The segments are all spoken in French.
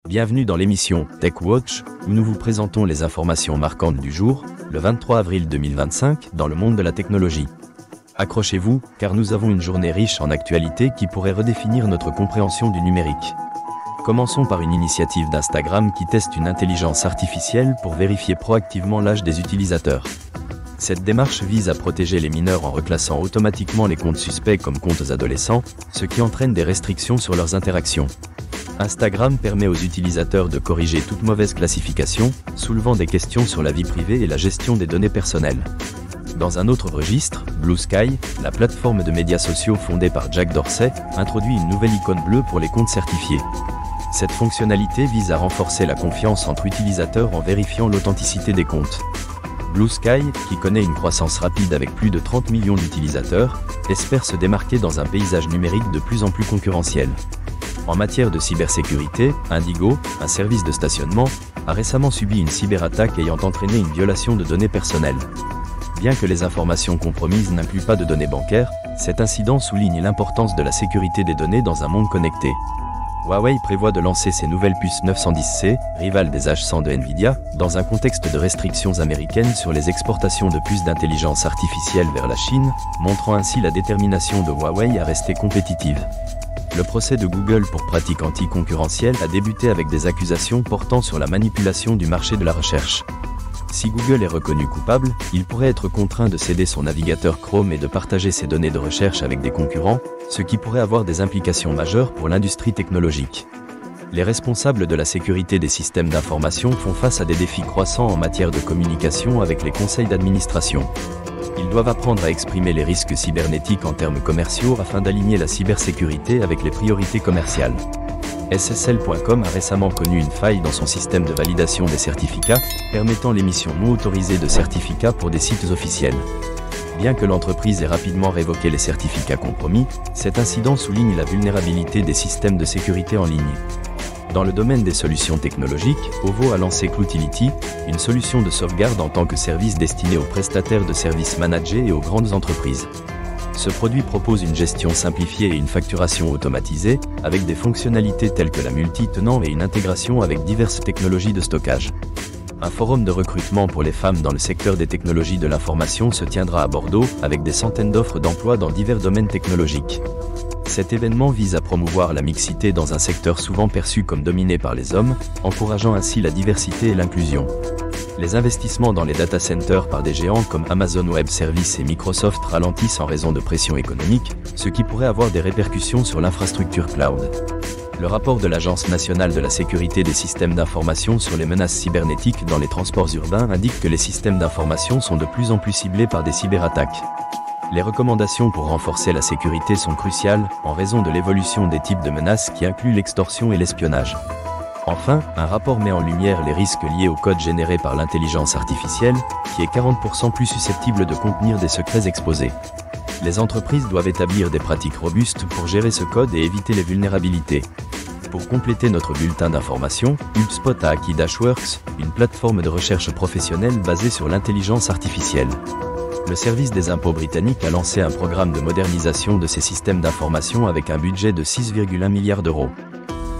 Bienvenue dans l'émission Tech Watch, où nous vous présentons les informations marquantes du jour, le 23 avril 2025, dans le monde de la technologie. Accrochez-vous, car nous avons une journée riche en actualités qui pourrait redéfinir notre compréhension du numérique. Commençons par une initiative d'Instagram qui teste une intelligence artificielle pour vérifier proactivement l'âge des utilisateurs. Cette démarche vise à protéger les mineurs en reclassant automatiquement les comptes suspects comme comptes adolescents, ce qui entraîne des restrictions sur leurs interactions. Instagram permet aux utilisateurs de corriger toute mauvaise classification, soulevant des questions sur la vie privée et la gestion des données personnelles. Dans un autre registre, Blue Sky, la plateforme de médias sociaux fondée par Jack Dorsey, introduit une nouvelle icône bleue pour les comptes certifiés. Cette fonctionnalité vise à renforcer la confiance entre utilisateurs en vérifiant l'authenticité des comptes. Blue Sky, qui connaît une croissance rapide avec plus de 30 millions d'utilisateurs, espère se démarquer dans un paysage numérique de plus en plus concurrentiel. En matière de cybersécurité, Indigo, un service de stationnement, a récemment subi une cyberattaque ayant entraîné une violation de données personnelles. Bien que les informations compromises n'incluent pas de données bancaires, cet incident souligne l'importance de la sécurité des données dans un monde connecté. Huawei prévoit de lancer ses nouvelles puces 910C, rivales des H100 de Nvidia, dans un contexte de restrictions américaines sur les exportations de puces d'intelligence artificielle vers la Chine, montrant ainsi la détermination de Huawei à rester compétitive. Le procès de Google pour pratiques anticoncurrentielles a débuté avec des accusations portant sur la manipulation du marché de la recherche. Si Google est reconnu coupable, il pourrait être contraint de céder son navigateur Chrome et de partager ses données de recherche avec des concurrents, ce qui pourrait avoir des implications majeures pour l'industrie technologique. Les responsables de la sécurité des systèmes d'information font face à des défis croissants en matière de communication avec les conseils d'administration. Ils doivent apprendre à exprimer les risques cybernétiques en termes commerciaux afin d'aligner la cybersécurité avec les priorités commerciales. SSL.com a récemment connu une faille dans son système de validation des certificats, permettant l'émission non autorisée de certificats pour des sites officiels. Bien que l'entreprise ait rapidement révoqué les certificats compromis, cet incident souligne la vulnérabilité des systèmes de sécurité en ligne. Dans le domaine des solutions technologiques, OVO a lancé Cloutility, une solution de sauvegarde en tant que service destiné aux prestataires de services managés et aux grandes entreprises. Ce produit propose une gestion simplifiée et une facturation automatisée, avec des fonctionnalités telles que la multi-tenant et une intégration avec diverses technologies de stockage. Un forum de recrutement pour les femmes dans le secteur des technologies de l'information se tiendra à Bordeaux, avec des centaines d'offres d'emploi dans divers domaines technologiques. Cet événement vise à promouvoir la mixité dans un secteur souvent perçu comme dominé par les hommes, encourageant ainsi la diversité et l'inclusion. Les investissements dans les data centers par des géants comme Amazon Web Services et Microsoft ralentissent en raison de pression économique, ce qui pourrait avoir des répercussions sur l'infrastructure cloud. Le rapport de l'Agence nationale de la sécurité des systèmes d'information sur les menaces cybernétiques dans les transports urbains indique que les systèmes d'information sont de plus en plus ciblés par des cyberattaques. Les recommandations pour renforcer la sécurité sont cruciales, en raison de l'évolution des types de menaces qui incluent l'extorsion et l'espionnage. Enfin, un rapport met en lumière les risques liés au code généré par l'intelligence artificielle, qui est 40% plus susceptible de contenir des secrets exposés. Les entreprises doivent établir des pratiques robustes pour gérer ce code et éviter les vulnérabilités. Pour compléter notre bulletin d'information, HubSpot a acquis Dashworks, une plateforme de recherche professionnelle basée sur l'intelligence artificielle. Le service des impôts britannique a lancé un programme de modernisation de ses systèmes d'information avec un budget de 6,1 milliards d'euros.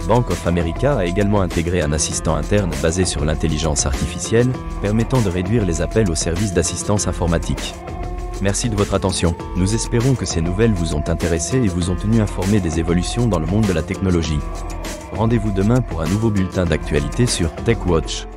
Bank of America a également intégré un assistant interne basé sur l'intelligence artificielle, permettant de réduire les appels aux services d'assistance informatique. Merci de votre attention. Nous espérons que ces nouvelles vous ont intéressé et vous ont tenu informé des évolutions dans le monde de la technologie. Rendez-vous demain pour un nouveau bulletin d'actualité sur Tech Watch.